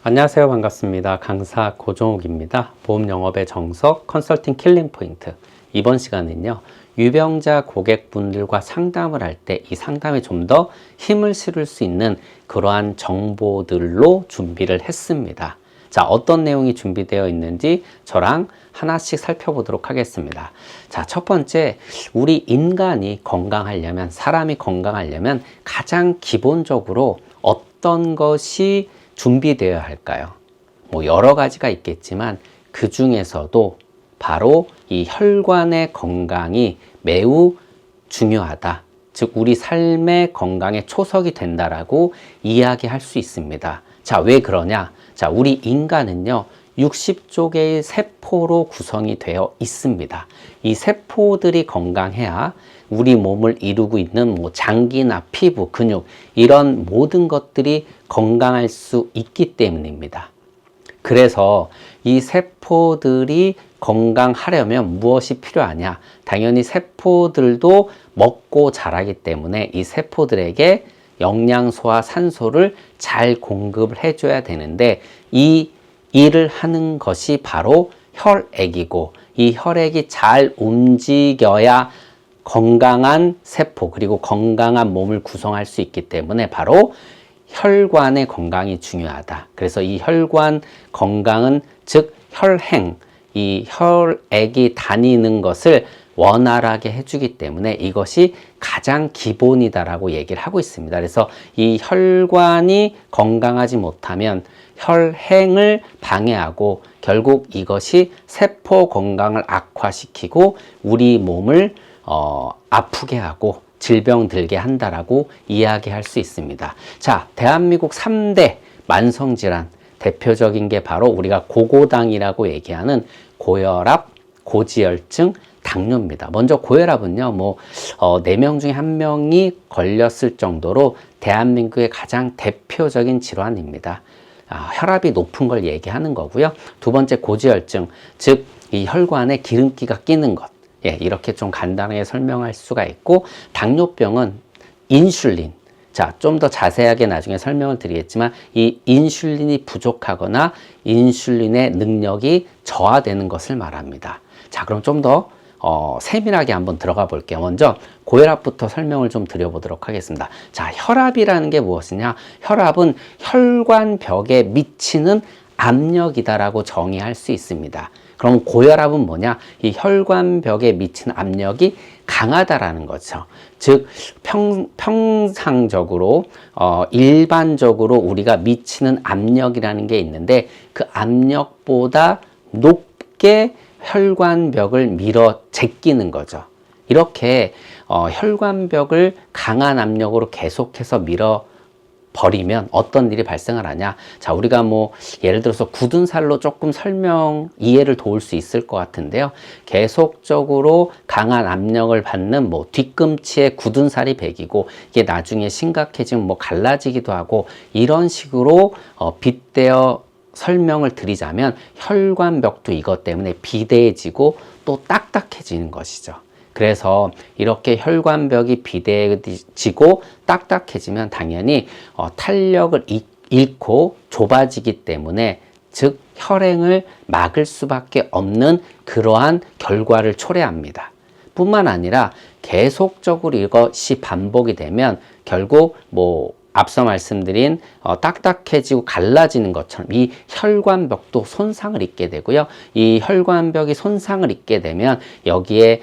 안녕하세요. 반갑습니다. 강사 고종욱입니다. 보험 영업의 정석 컨설팅 킬링 포인트. 이번 시간은요, 유병자 고객분들과 상담을 할 때 이 상담에 좀 더 힘을 실을 수 있는 그러한 정보들로 준비를 했습니다. 자, 어떤 내용이 준비되어 있는지 저랑 하나씩 살펴보도록 하겠습니다. 자, 첫 번째, 우리 인간이 건강하려면, 사람이 건강하려면 가장 기본적으로 어떤 것이 준비되어야 할까요? 뭐 여러 가지가 있겠지만 그 중에서도 바로 이 혈관의 건강이 매우 중요하다. 즉 우리 삶의 건강의 초석이 된다라고 이야기할 수 있습니다. 자, 왜 그러냐? 자, 우리 인간은요, 60조 개의 세포로 구성이 되어 있습니다. 이 세포들이 건강해야 우리 몸을 이루고 있는 뭐 장기나 피부, 근육 이런 모든 것들이 건강할 수 있기 때문입니다. 그래서 이 세포들이 건강하려면 무엇이 필요하냐? 당연히 세포들도 먹고 자라기 때문에 이 세포들에게 영양소와 산소를 잘 공급을 해줘야 되는데 이 일을 하는 것이 바로 혈액이고 이 혈액이 잘 움직여야 건강한 세포 그리고 건강한 몸을 구성할 수 있기 때문에 바로 혈관의 건강이 중요하다. 그래서 이 혈관 건강은 즉 혈행, 이 혈액이 다니는 것을 원활하게 해주기 때문에 이것이 가장 기본이다라고 얘기를 하고 있습니다. 그래서 이 혈관이 건강하지 못하면 혈행을 방해하고 결국 이것이 세포 건강을 악화시키고 우리 몸을 아프게 하고 질병 들게 한다라고 이야기할 수 있습니다. 자, 대한민국 3대 만성질환 대표적인 게 바로 우리가 고고당이라고 얘기하는 고혈압, 고지혈증, 당뇨입니다. 먼저 고혈압은요, 4명 중에 1명이 걸렸을 정도로 대한민국의 가장 대표적인 질환입니다. 혈압이 높은 걸 얘기하는 거고요. 두 번째 고지혈증, 즉 이 혈관에 기름기가 끼는 것. 예, 이렇게 좀 간단하게 설명할 수가 있고, 당뇨병은 인슐린. 자, 좀 더 자세하게 나중에 설명을 드리겠지만 이 인슐린이 부족하거나 인슐린의 능력이 저하되는 것을 말합니다. 자, 그럼 좀 더 세밀하게 한번 들어가 볼게요. 먼저 고혈압부터 설명을 좀 드려보도록 하겠습니다. 자, 혈압이라는 게 무엇이냐? 혈압은 혈관벽에 미치는 압력이다라고 정의할 수 있습니다. 그럼 고혈압은 뭐냐? 이 혈관벽에 미치는 압력이 강하다라는 거죠. 즉 평상적으로 일반적으로 우리가 미치는 압력이라는 게 있는데 그 압력보다 높게 혈관벽을 밀어 제끼는 거죠. 이렇게 혈관벽을 강한 압력으로 계속해서 밀어 버리면 어떤 일이 발생을 하냐? 자, 우리가 예를 들어서 굳은 살로 조금 이해를 도울 수 있을 것 같은데요. 계속적으로 강한 압력을 받는 뒤꿈치에 굳은 살이 배기고 이게 나중에 심각해지면 갈라지기도 하고 이런 식으로 빗대어 설명을 드리자면 혈관벽도 이것 때문에 비대해지고 또 딱딱해지는 것이죠. 그래서 이렇게 혈관벽이 비대해지고 딱딱해지면 당연히 탄력을 잃고 좁아지기 때문에 즉 혈행을 막을 수밖에 없는 그러한 결과를 초래합니다. 뿐만 아니라 계속적으로 이것이 반복이 되면 결국 앞서 말씀드린 딱딱해지고 갈라지는 것처럼 이 혈관벽도 손상을 입게 되고요. 이 혈관벽이 손상을 입게 되면 여기에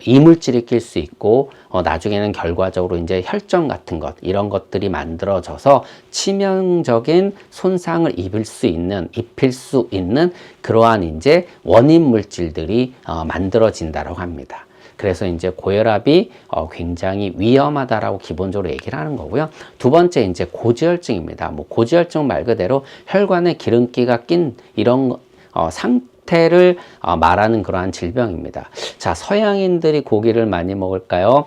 이물질이 낄 수 있고 나중에는 결과적으로 이제 혈전 같은 것 이런 것들이 만들어져서 치명적인 손상을 입힐 수 있는 그러한 이제 원인 물질들이 만들어진다고 합니다. 그래서 이제 고혈압이 굉장히 위험하다라고 기본적으로 얘기를 하는 거고요. 두 번째 이제 고지혈증입니다. 고지혈증 말 그대로 혈관에 기름기가 낀 이런 상태를 말하는 그러한 질병입니다. 자, 서양인들이 고기를 많이 먹을까요?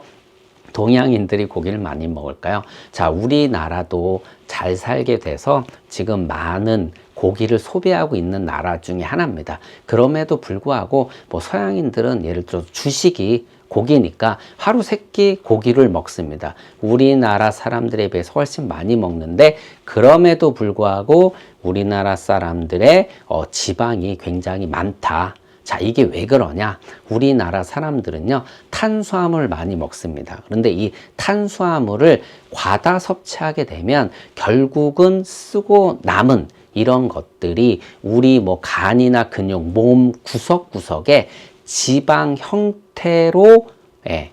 동양인들이 고기를 많이 먹을까요? 자, 우리나라도 잘 살게 돼서 지금 많은 고기를 소비하고 있는 나라 중에 하나입니다. 그럼에도 불구하고 서양인들은 예를 들어 주식이 고기니까 하루 3끼 고기를 먹습니다. 우리나라 사람들에 비해서 훨씬 많이 먹는데 그럼에도 불구하고 우리나라 사람들의 지방이 굉장히 많다. 자, 이게 왜 그러냐? 우리나라 사람들은요, 탄수화물을 많이 먹습니다. 그런데 이 탄수화물을 과다 섭취하게 되면 결국은 쓰고 남은 이런 것들이 우리 뭐 간이나 근육, 몸 구석구석에 지방 형태로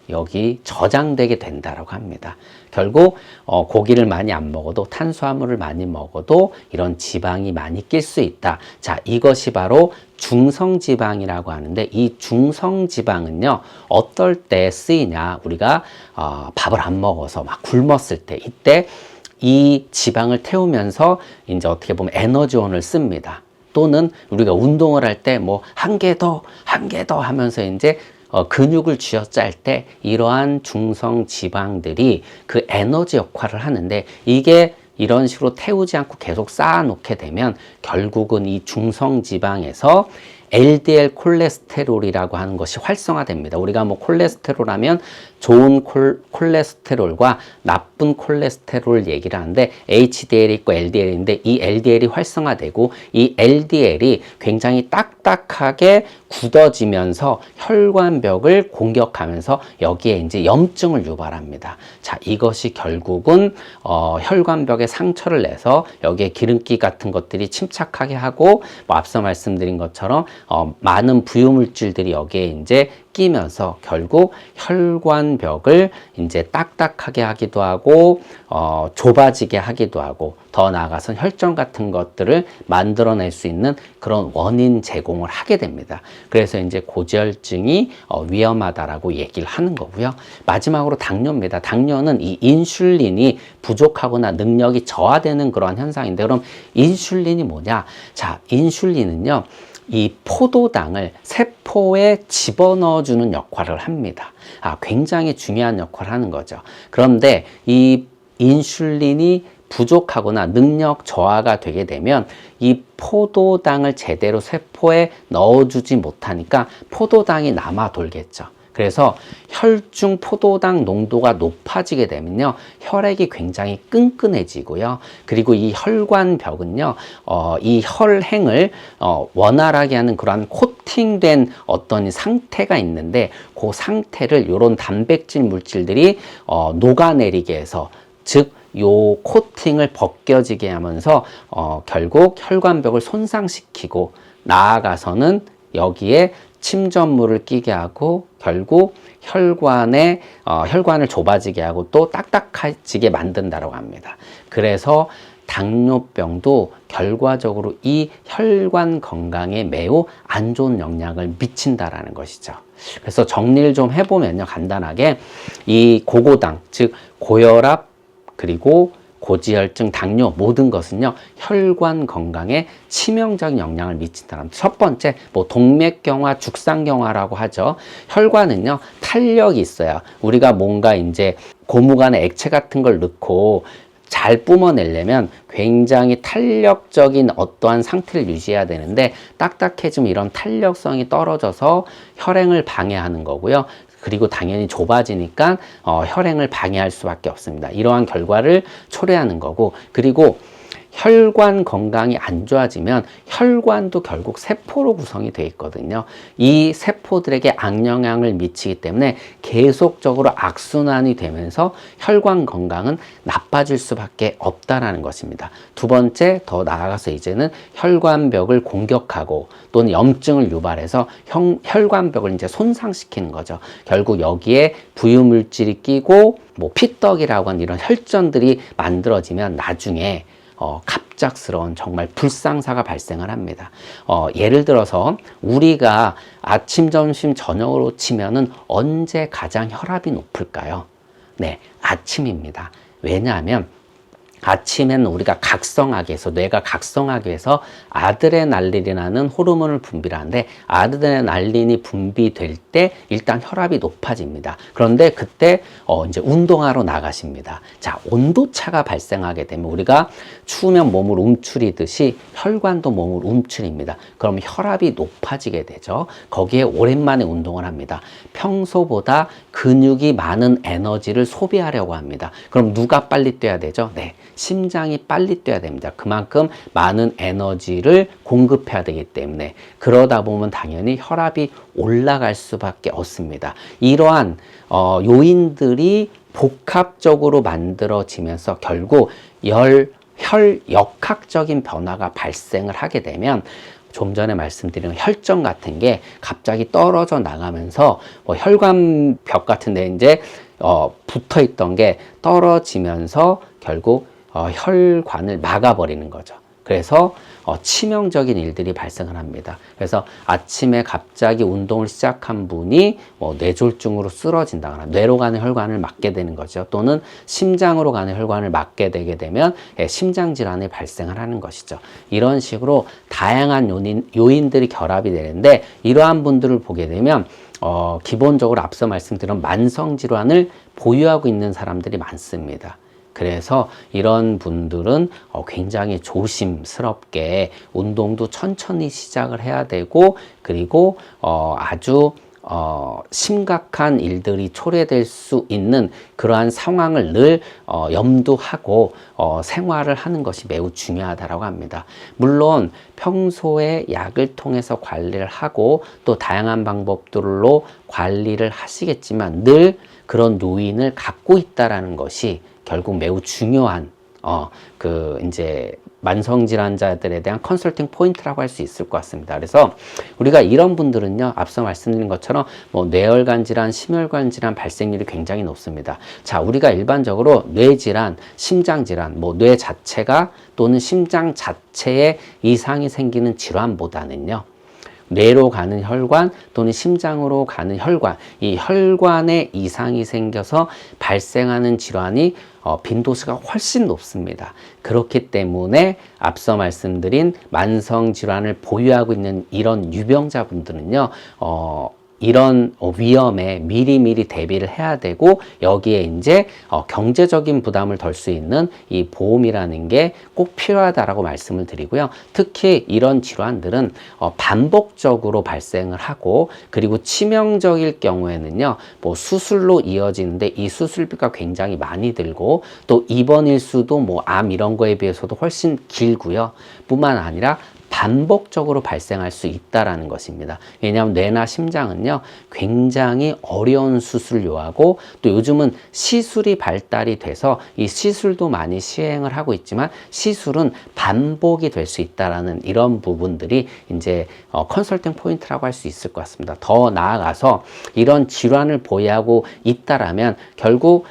여기 저장되게 된다라고 합니다. 결국 고기를 많이 안 먹어도 탄수화물을 많이 먹어도 이런 지방이 많이 낄 수 있다. 자, 이것이 바로 중성지방이라고 하는데 이 중성지방은요, 어떨 때 쓰이냐? 우리가 밥을 안 먹어서 막 굶었을 때 이때 이 지방을 태우면서 이제 어떻게 보면 에너지원을 씁니다. 또는 우리가 운동을 할 때 뭐 한 개 더 하면서 이제 근육을 쥐어짤 때 이러한 중성 지방들이 그 에너지 역할을 하는데 이게 이런 식으로 태우지 않고 계속 쌓아놓게 되면 결국은 이 중성 지방에서 LDL 콜레스테롤이라고 하는 것이 활성화됩니다. 우리가 뭐 콜레스테롤 하면 좋은 콜레스테롤과 나쁜 콜레스테롤 얘기를 하는데 HDL이 있고 LDL인데 이 LDL이 활성화되고 이 LDL이 굉장히 딱딱하게 굳어지면서 혈관벽을 공격하면서 여기에 이제 염증을 유발합니다. 자, 이것이 결국은 혈관벽에 상처를 내서 여기에 기름기 같은 것들이 침착하게 하고 뭐 앞서 말씀드린 것처럼 많은 부유물질들이 여기에 이제 끼면서 결국 혈관벽을 이제 딱딱하게 하기도 하고 좁아지게 하기도 하고 더 나아가서 혈전 같은 것들을 만들어낼 수 있는 그런 원인 제공을 하게 됩니다. 그래서 이제 고지혈증이 위험하다라고 얘기를 하는 거고요. 마지막으로 당뇨입니다. 당뇨는 이 인슐린이 부족하거나 능력이 저하되는 그러한 현상인데 그럼 인슐린이 뭐냐? 자, 인슐린은요, 이 포도당을 세포에 집어넣어주는 역할을 합니다. 굉장히 중요한 역할을 하는 거죠. 그런데 이 인슐린이 부족하거나 능력 저하가 되게 되면 이 포도당을 제대로 세포에 넣어주지 못하니까 포도당이 남아 돌겠죠. 그래서 혈중 포도당 농도가 높아지게 되면요, 혈액이 굉장히 끈끈해지고요. 그리고 이 혈관벽은요, 이 혈행을 원활하게 하는 그러한 코팅된 어떤 상태가 있는데 그 상태를 이런 단백질 물질들이 녹아내리게 해서 즉 요 코팅을 벗겨지게 하면서 결국 혈관벽을 손상시키고 나아가서는 여기에 침전물을 끼게 하고 결국 혈관을 좁아지게 하고 또 딱딱해지게 만든다고 합니다. 그래서 당뇨병도 결과적으로 이 혈관 건강에 매우 안 좋은 영향을 미친다라는 것이죠. 그래서 정리를 좀 해보면요, 간단하게 이 고고당, 즉 고혈압 그리고 고지혈증, 당뇨 모든 것은요, 혈관 건강에 치명적인 영향을 미친다는 첫 번째, 뭐 동맥경화, 죽상경화라고 하죠. 혈관은요, 탄력이 있어요. 우리가 뭔가 이제 고무관에 액체 같은 걸 넣고 잘 뿜어내려면 굉장히 탄력적인 어떠한 상태를 유지해야 되는데 딱딱해지면 이런 탄력성이 떨어져서 혈행을 방해하는 거고요. 그리고 당연히 좁아지니까 혈행을 방해할 수밖에 없습니다. 이러한 결과를 초래하는 거고, 그리고 혈관 건강이 안 좋아지면 혈관도 결국 세포로 구성이 되어 있거든요. 이 세포들에게 악영향을 미치기 때문에 계속적으로 악순환이 되면서 혈관 건강은 나빠질 수밖에 없다라는 것입니다. 두 번째, 더 나아가서 이제는 혈관벽을 공격하고 또는 염증을 유발해서 혈관벽을 이제 손상시키는 거죠. 결국 여기에 부유물질이 끼고 뭐 피떡이라고 하는 이런 혈전들이 만들어지면 나중에 갑작스러운 정말 불상사가 발생을 합니다. 예를 들어서 우리가 아침, 점심, 저녁으로 치면은 언제 가장 혈압이 높을까요? 네, 아침입니다. 왜냐하면 아침에는 우리가 각성하기 위해서, 뇌가 각성하기 위해서 아드레날린이라는 호르몬을 분비를 하는데, 아드레날린이 분비될 때 일단 혈압이 높아집니다. 그런데 그때 이제 운동하러 나가십니다. 자, 온도차가 발생하게 되면 우리가 추우면 몸을 움츠리듯이 혈관도 몸을 움츠립니다. 그럼 혈압이 높아지게 되죠. 거기에 오랜만에 운동을 합니다. 평소보다 근육이 많은 에너지를 소비하려고 합니다. 그럼 누가 빨리 뛰어야 되죠? 네, 심장이 빨리 뛰어야 됩니다. 그만큼 많은 에너지를 공급해야 되기 때문에, 그러다 보면 당연히 혈압이 올라갈 수밖에 없습니다. 이러한 요인들이 복합적으로 만들어지면서 결국 혈역학적인 변화가 발생을 하게 되면, 좀 전에 말씀드린 혈전 같은 게 갑자기 떨어져 나가면서 혈관벽 같은 데 이제 붙어 있던 게 떨어지면서 결국 혈관을 막아버리는 거죠. 그래서 치명적인 일들이 발생을 합니다. 그래서 아침에 갑자기 운동을 시작한 분이 뇌졸중으로 쓰러진다거나 뇌로 가는 혈관을 막게 되는 거죠. 또는 심장으로 가는 혈관을 막게 되게 되면 심장 질환이 발생을 하는 것이죠. 이런 식으로 다양한 요인들이 결합이 되는데, 이러한 분들을 보게 되면 기본적으로 앞서 말씀드린 만성 질환을 보유하고 있는 사람들이 많습니다. 그래서 이런 분들은 굉장히 조심스럽게 운동도 천천히 시작을 해야 되고, 그리고 아주 심각한 일들이 초래될 수 있는 그러한 상황을 늘 염두하고 생활을 하는 것이 매우 중요하다고 합니다. 물론 평소에 약을 통해서 관리를 하고 또 다양한 방법들로 관리를 하시겠지만, 늘 그런 요인을 갖고 있다라는 것이 결국 매우 중요한 이제 만성질환자들에 대한 컨설팅 포인트라고 할 수 있을 것 같습니다. 그래서 우리가 이런 분들은요, 앞서 말씀드린 것처럼 뇌혈관 질환, 심혈관 질환 발생률이 굉장히 높습니다. 자, 우리가 일반적으로 뇌질환, 심장 질환, 뇌 자체가 또는 심장 자체에 이상이 생기는 질환보다는요, 뇌로 가는 혈관 또는 심장으로 가는 혈관, 이 혈관에 이상이 생겨서 발생하는 질환이 빈도수가 훨씬 높습니다. 그렇기 때문에 앞서 말씀드린 만성 질환을 보유하고 있는 이런 유병자분들은요, 이런 위험에 미리미리 대비를 해야 되고, 여기에 이제 경제적인 부담을 덜 수 있는 이 보험이라는 게 꼭 필요하다라고 말씀을 드리고요. 특히 이런 질환들은 반복적으로 발생을 하고, 그리고 치명적일 경우에는요, 수술로 이어지는데 이 수술비가 굉장히 많이 들고, 또 입원 일수도 암 이런 거에 비해서도 훨씬 길고요. 뿐만 아니라 반복적으로 발생할 수 있다라는 것입니다. 왜냐하면 뇌나 심장은요, 굉장히 어려운 수술료하고, 또 요즘은 시술이 발달이 돼서 이 시술도 많이 시행을 하고 있지만, 시술은 반복이 될 수 있다라는 이런 부분들이 이제 컨설팅 포인트라고 할 수 있을 것 같습니다. 더 나아가서 이런 질환을 보유하고 있다라면 결국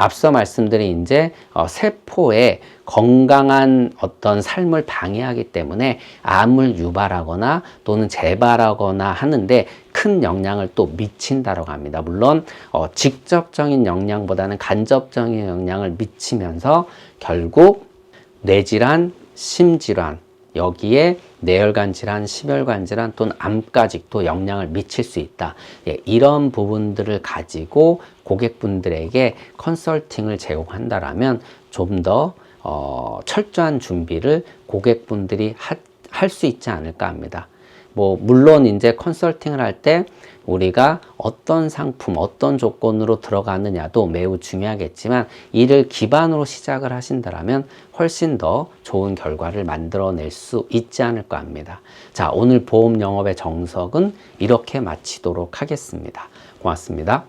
앞서 말씀드린 이제 세포의 건강한 어떤 삶을 방해하기 때문에 암을 유발하거나 또는 재발하거나 하는데 큰 영향을 또 미친다고 합니다. 물론 직접적인 영향보다는 간접적인 영향을 미치면서 결국 뇌질환, 심질환, 여기에 뇌혈관 질환, 심혈관 질환 또는 암까지 또 영향을 미칠 수 있다. 이런 부분들을 가지고 고객분들에게 컨설팅을 제공한다라면 좀 더 철저한 준비를 고객분들이 할 수 있지 않을까 합니다. 물론 이제 컨설팅을 할 때 우리가 어떤 상품, 어떤 조건으로 들어가느냐도 매우 중요하겠지만, 이를 기반으로 시작을 하신다면 훨씬 더 좋은 결과를 만들어낼 수 있지 않을까 합니다. 자, 오늘 보험 영업의 정석은 이렇게 마치도록 하겠습니다. 고맙습니다.